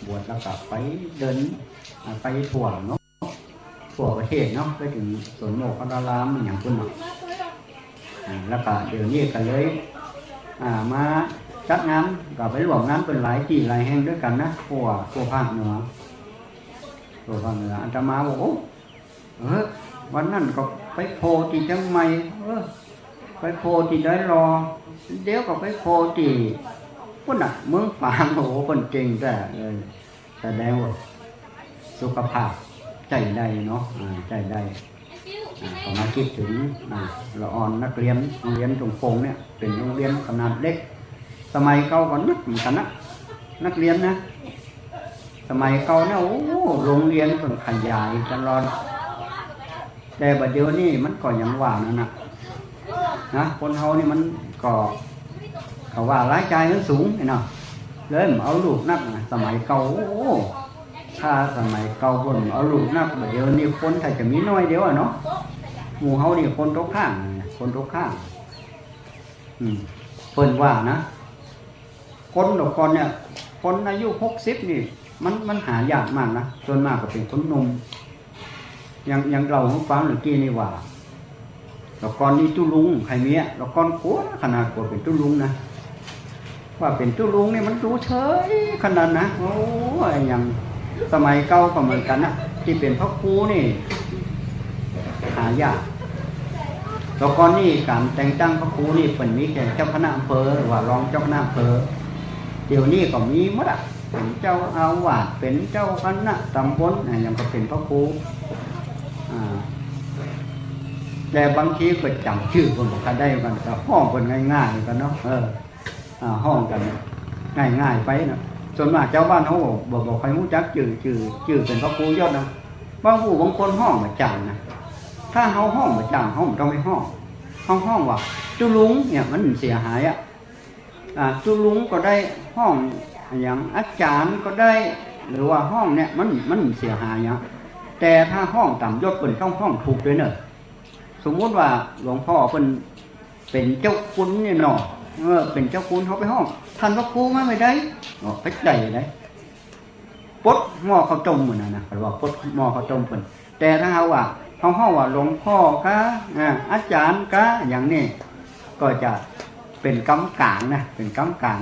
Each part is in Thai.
บวชแล้วก็ไปเดินไปทั่วเนาะทั่วประเทศเนาะไปถึงสวนโมกขลารามอย่างคุณเนาะแล้วก็เดี๋ยวนี้ก็เลยมาจัดงานก็ไปร่วมงานเป็นหลายที่หลายแห่งด้วยกันนะทั่วภาคเหนืออาตมาบอกโอ้วันนั้นก็ไปโพที่จังใหม่ไปโพที่ได้รอเดี๋ยวก็ไปโพที่คนน่ะเมืองฝางโอ้คนเก่งแต่แสดงว่าสุขภาพใจได้เนาะใจได้ก็มาคิดถึงละออนนักเรียนโรงเรียนตรงโป่งเนี่ยเป็นโรงเรียนขนาดเล็กสมัยเก่าก็นึกเหมือนกันนะนักเรียนนะสมัยเก่าเนี่ยโอ้โรงเรียนมันขยายตลอดแต่บัดเดี๋ยวนี้มันก็ยังว่านั่นนะคนเฮานี่มันก็เขาว่ารายจ่ายมันสูงเนาะเลยเอาลูกนักสมัยเก่าโอ้ถ้าสมัยเก่าคนเอาลูกนักบัดเดี๋ยวนี้คนถ้าจะมีน้อยเดียวเนาะหมู่เฮานี่คนตกข้างเพิ่นว่านะคนดอกคนเนี่ยคนอายุ60นี่มันหายากมากนะส่วนมากก็เป็นคนหนุ่มยังเราฟังเมื่อกี้นี่ว่าดอกกอนนี่ตุลุงใครเมียดอกกอนโคตรขนาดกว่าเป็นตุลุงนะว่าเป็นตุลุงนี่มันรู้เฉยขนาดนะโอ้ยอย่างสมัยเก่าก็เหมือนกันนะที่เป็นพระครูนี่หายากดอกกอนนี่การแต่งตั้งพระครูนี่เป็นมีแค่เจ้าคณะอำเภอหรือว่ารองเจ้าคณะอำเภอเดี๋ยวนี้ก็มีหมดอ่ะเป็นเจ้าอาวาสเป็นเจ้าคณะตำบลอย่างก็เป็นพระครูแต่บางทีก็จำชื่อคนบอกได้กันก็ห้องคนง่ายๆกันเนาะห้องกันง่ายๆไปนะส่วนมากเจ้าบ้านเขาบอกใครรู้จักชื่อเป็นพระครูยอดนะบางผู้บางคนห้องมาจังนะถ้าเขาห้องมาจังเขาต้องไม่ห้องว่าจุลุงเนี่ยมันเสียหายจุลุงก็ได้ห้องอย่างอาจารย์ก็ได้หรือว่าห้องเนี่ยมันเสียหายอย่างแต่ถ้าห้องต่ำยศเป็นห้องถูกด้วยเนอะสมมติว่าหลวงพ่อเป็นเจ้าคุณเนี่ยเนาะเป็นเจ้าคุณเขาไปห้องท่านพระครูมาไม่ได้ไปได้ปดหม้อข้าวต้มเหมือนนะหรือว่าปดหม้อข้าวต้มเป็นแต่ถ้าเขาว่าห้องว่าหลวงพ่อกะอาจารย์กะอย่างนี้ก็จะเป็นกำกลางนะเป็นกำกลาง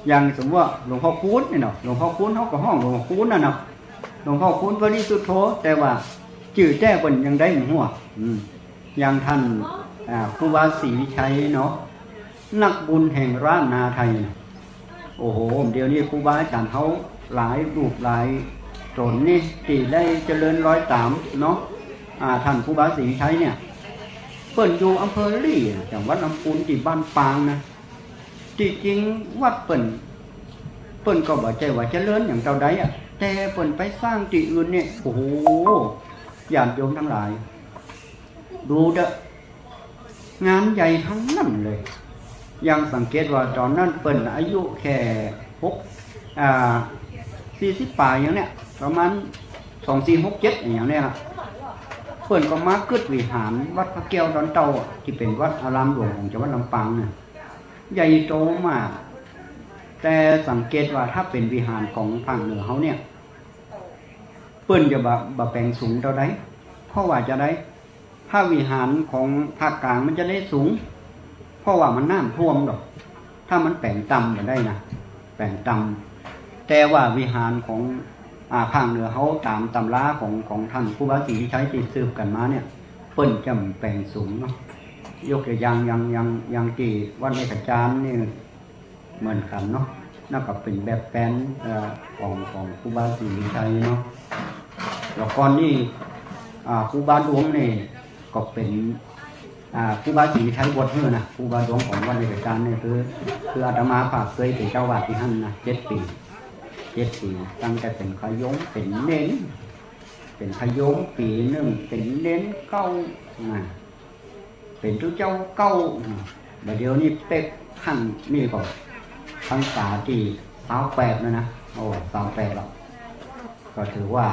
อย่างสมมติว่าหลวงพ่อคูณเนี่ยเนาะหลวงพ่อคูณเขาก็ห้องหลวงพ่อคูณน่ะเนาะหลวงพ่อคูณบริสุทธิ์โธแต่ว่าจื่อแจ้คนยังได้หัวอย่างท่านครูบาศรีวิชัยเนาะนักบุญแห่งร้านนาไทยโอ้โหเดี๋ยวนี้ครูบาอาจารย์เขาหลายรูปหลายตนนี่ที่ได้เจริญร้อยตามเนาะท่านครูบาศรีวิชัยเนี่ยเปิ่นอยู่อำเภอลี่จังหวัดลำพูนที่บ้านปางนะจริงวัดเปิ่นก็บอกใจว่าเจริญอย่างเจ้าใดแต่เปิ่นไปสร้างที่อื่นเนี่ยโอ้โหญาติโยมทั้งหลายดูเด้องานใหญ่ทั้งนั้นเลยยังสังเกตว่าตอนนั้นเปิ่นอายุแค่40 ปีอย่างเนี้ยประมาณ2467อย่างเนี้ยนะเปิ่นก็มาเกิดวิหารวัดพระแก้วดอนเตาที่เป็นวัดอารามหลวงของจังหวัดลำปางเนี่ยใหญ่โตมากแต่สังเกตว่าถ้าเป็นวิหารของภาคเหนือเขาเนี่ยเปิ้นจะบะแปลงสูงเท่าใดเพราะว่าจะได้ถ้าวิหารของภาคกลางมันจะได้สูงเพราะว่ามันน้ำท่วมดอกถ้ามันแปลงต่ำจะได้นะแปลงต่ำแต่ว่าวิหารของภาคเหนือเขาตามตำราของท่านครูบาศรีวิชัยที่สืบกันมาเนี่ยเปิ้นจะแปลงสูงเนาะยกตัวอย่างที่วัดในกระจานนี่เหมือนกันเนาะนั่นก็เป็นแบบแปลนของครูบาศรีวิชัยเนาะแล้วก่อนนี่ครูบาดวงนี่ก็เป็นครูบาศรีวิชัยบวชเมื่อนะครูบาดวงของวัดในกระจานนี่คืออาตมาฝากเคยเป็นเจ้าวาดที่หั่นนะ7 ปีตั้งแต่เป็นขยงเป็นเน้นเป็นขยงปีหนึ่งเป็นเน้นเก้าเป็นทุกเจ้าเก้าเดี๋ยวนี้เป๊กขั้นนี่ก็พรรษาที่28นะโอ้28หรอกก็ถือว่า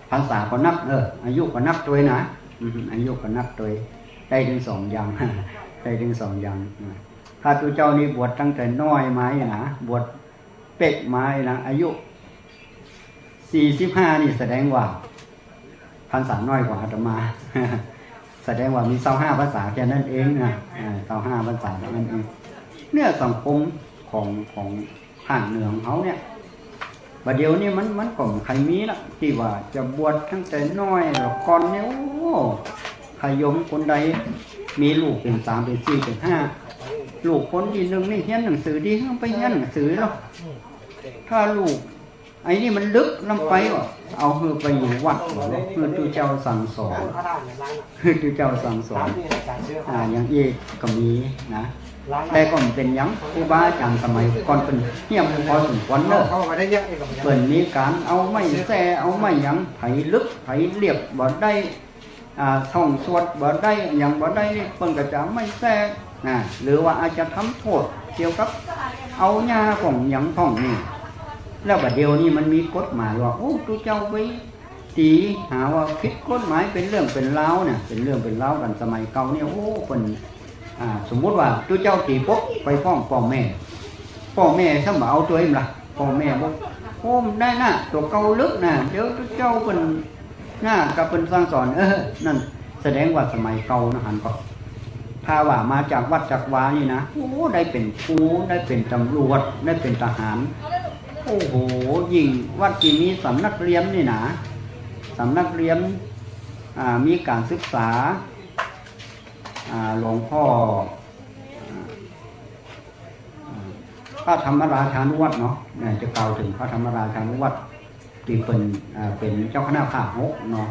พรรษาก็นับอายุก็นับตัวนะอายุก็นับตัวได้ถึง2 อย่างได้ถึง2 อย่างข้าพเจ้านี่บวชตั้งแต่น้อยมานะบวช เป็กไม้นะอายุ45นี่แสดงว่าพรรษาน้อยกว่าอาตมา แสดงว่ามี25พรรษาแค่นั้นเองนะ25พรรษาเท่านั้นเองเนี่ยสังคมของภาคเหนือของเขาเนี่ยบัดเดี๋ยวนี้มันก็ใครมีละที่ว่าจะบวชตั้งแต่น้อยแล้วก่อนเนี่ยโอ้ใครยมคนใดมีลูกเป็น3เป็น4เป็น5ลูกคนที่1นี่เรียนหนังสือดีต้องไปเรียนหนังสือแล้วถ้าลูกไอ้นี่มันลึกลงไปว่ะเอาเฮือไปอยู่วัดเพื่อที่เจ้าสั่งสอนเพื่อที่เจ้าสั่งสอนอย่างอีกก็มีนะแต่ก็เป็นยังครูบาอาจารย์สมัยก่อนเป็นเงียบพอสมควรเนอะเปิดมีการเอาไม้แซ่เอาไม้ยังไผลึกไผเรียบบ่ได้ท่องสวดบ่ได้อย่างบ่ได้เพิ่นก็จะไม่แซ่นะหรือว่าอาจจะทำโทษเกี่ยวกับเอาหญ้าของหยังท่องนี่แล้วบัดเดียวนี้มันมีกฎหมายว่าโอ้ตัวเจ้าไปตีหาว่าผิดกฎหมายเป็นเรื่องเป็นราวเนี่ยเป็นเรื่องเป็นราวกันสมัยเก่าเนี่ยโอ้เพิ่นสมมุติว่าตัวเจ้าตีปุ๊บไปฟ้องพ่อแม่ถ้ามาเอาตัวเองล่ะพ่อแม่บอกโอ้ได้น่ะตัวเก่าลึกน่ะเดี๋ยวตัวเจ้าเป็นหน้ากับเป็นสั่งสอนนั่นแสดงว่าสมัยเก่านะหันก็ถ้าว่ามาจากวัดจากวานี่นะโอ้ได้เป็นครูได้เป็นตำรวจได้เป็นทหารโอ้โหยิ่งวัดที่มีสำนักเรียนนี่นะสำนักเรียนมีการศึกษาหลวงพ่อพระธรรมราชานุวัตรเนาะจะกล่าวถึงพระธรรมราชานุวัตรที่เป็นเจ้าคณะภาค6เนาะ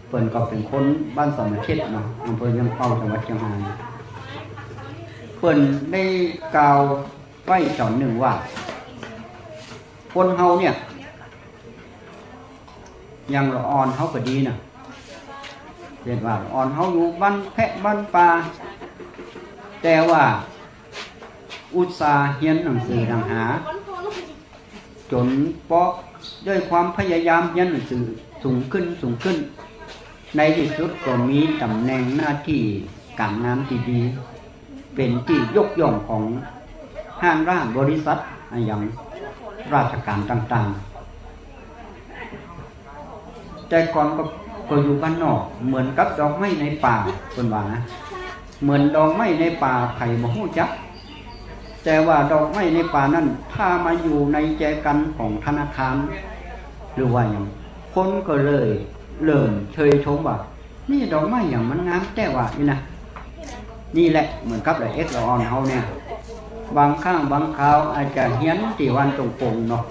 เปิ่นก็เป็นคนบ้านสมเด็จเนาะอำเภอยังเป้าจังหวัดเชียงรายเปิ่นได้กล่าวไว้ตอนหนึ่งว่าคนเฮาเนี่ยยังละอ่อนเฮาก็ดีนะเรียกว่าอ่อนเฮาอยู่บ้านแพะบ้านป่าแต่ว่าอุตสาห์เรียนหนังสือดังหาจนปอกด้วยความพยายามเรียนหนังสือสูงขึ้นในที่สุดก็มีตำแหน่งหน้าที่การงานที่ดีเป็นที่ยกย่องของห้างร้านบริษัทอย่างราชการต่างๆแต่ก่อนก็อยู่บ้านนอกเหมือนกับดอกไม้ในป่าคนว่านะเหมือนดอกไม้ในป่าไผ่บ่ฮู้จักแต่ว่าดอกไม้ในป่านั้นถ้ามาอยู่ในแจกันของธนาคารหรือว่าอย่างคนก็เลยเริ่มเชยชมว่านี่ดอกไม้อย่างมันงามแต่ว่านี่นะนี่แหละเหมือนกับเอ็กซ์ละออนเฮาเนี่ยบางครั้งบางคราวอาจจะเฮียนที่วันตรงๆเนาะ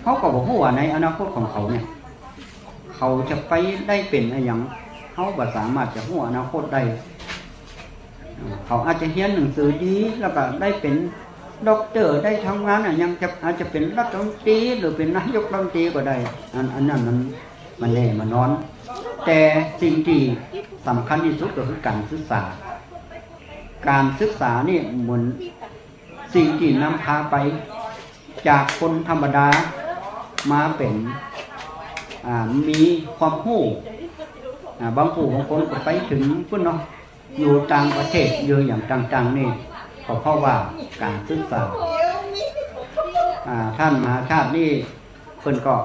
เขาก็บอกว่าในอนาคตของเขาเนี่ยเขาจะไปได้เป็นอะไรอย่างเขาบ่สามารถจะรู้อนาคตได้เขาอาจจะเรียนหนังสือดีแล้วก็ได้เป็นด็อกเตอร์ได้ทำงานยังอาจจะเป็นรัฐมนตรีหรือเป็นนายกรัฐมนตรีก็ได้อันนั้นมันแน่มันนอนแต่สิ่งที่สำคัญที่สุดก็คือการศึกษานี่เหมือนสิ่งที่นำพาไปจากคนธรรมดามาเป็นมีความรู้บางผู้บางคนก็ไปถึงพุ่นเนาะอยู่ต่างประเทศเยอะอย่างต่างๆนี่ก็เพราะว่าการศึกษาท่านมหาชาตินี่เพิ่นก็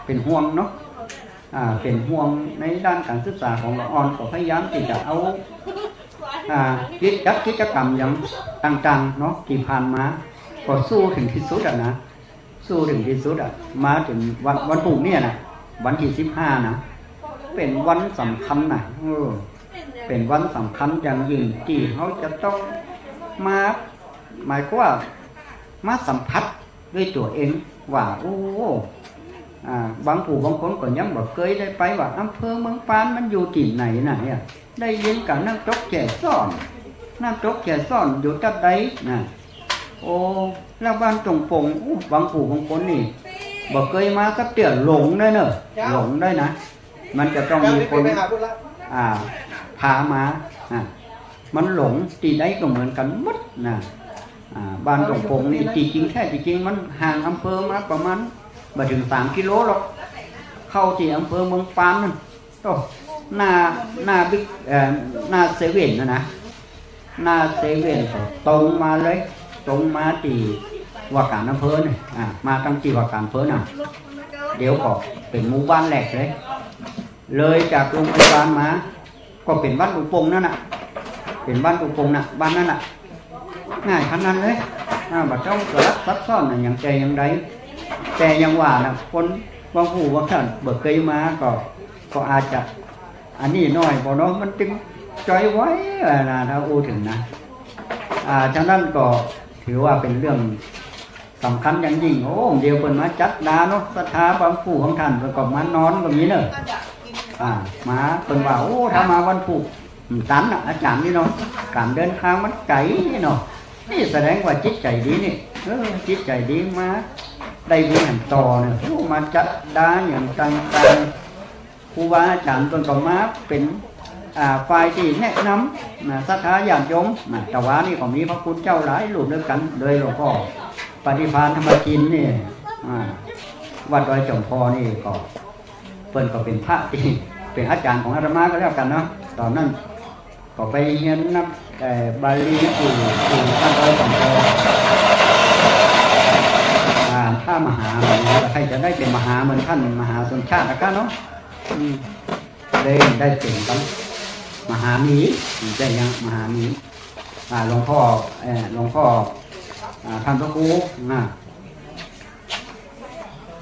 เป็นห่วงเนาะเป็นห่วงในด้านการศึกษาของละอ่อนก็พยายามที่จะเอากิจกรรมอย่างต่างๆเนาะที่ผ่านมาก็สู้ถึงที่สุดนะสู้ถึงที่สุดมาถึงวันพรุ่งนี้นะวันที่15นะเป็นวันสำคัญนะเป็นวันสำคัญอย่างยิ่งที่เขาจะต้องมาหมายความว่ามาสัมผัสด้วยตัวเองว่าโอ้บางผู้บางคนก็ยังบอกเคยได้ไปว่าอำเภอเมืองปานมันอยู่ที่ไหนน่ะเนี่ยได้ยินกับน้ำตกแก่ซ่อนอยู่ตัดใดนะโอ้แล้วบ้านตรงปงบางผู้บางคนนี่บอกเคยมาสักเตี่ยหลงได้เนอะหลงได้นะมันจะต้องมีคนพามามันหลงที่ใดก็เหมือนกันหมดนะบ้านตรงปงนี่จริงมันห่างอำเภอมาประมาณมาถึง3 กิโลหรอกเข้าที่อำเภอเมืองปานนั่นโอ้หน้าบิ๊กหน้าเซเว่นนะหน้าเซเว่นตรงมาเลยตรงมาที่ ว่าการอำเภอเนี่ยมาตั้งที่ว่าการอำเภอน่ะเดี๋ยวก็เป็นหมู่บ้านแรกเลยจากโรงพยาบาลมาก็เป็นบ้านอุปงนั่นน่ะเป็นบ้านอุปงน่ะบ้านนั่นน่ะง่ายขนาดนั้นเลยบัดเจ้าก็รับซับซ้อนอย่างใจอย่างใดแต่ยังว่าน่ะคนบางผู้บางท่านเบิกเคยมาก็อาจจะอันนี้น้อยบ่เนาะมันจึงใจไว้นะถ้าอู้ถึงนะฉะนั้นก็ถือว่าเป็นเรื่องสำคัญอย่างยิ่งโอ้เดียวเพิ่นมาจัดดาเนาะศรัทธาบางผู้ของท่านเพิ่นก็มานอนก็มีเนอะมาเพิ่นว่าโอ้ถ้ามาวันพุธตันอาจารย์นี่เนาะการเดินทางมันไกลเนาะนี่แสดงว่าจิตใจดีนี่จิตใจดีมาได้บุญแห่งต่อเนี่ยมาจัดดาอย่างต่างๆครูบาอาจารย์เพิ่นก็มาเป็นฝ่ายที่แนะนำศรัทธาญาติโยมแต่ว่านี่ก็มีพระคุณเจ้าหลายรูปด้วยกันโดยหลวงพ่อปฏิภาณธรรมจินนี่วัดดอยจอมพอนี่ก็เพิ่นก็เป็นพระที่เป็นอาจารย์ของอาตมาก็แล้วกันเนาะตอนนั้นก็ไปเรียนนับบาลีที่ท่านดอยจอมพอถ้ามหาใครจะได้เป็นมหาเหมือนท่านมหาสมชาตินะครับเนาะได้เป็นกันมหามีได้ยังมหามีหลวงพ่อท่านพระครู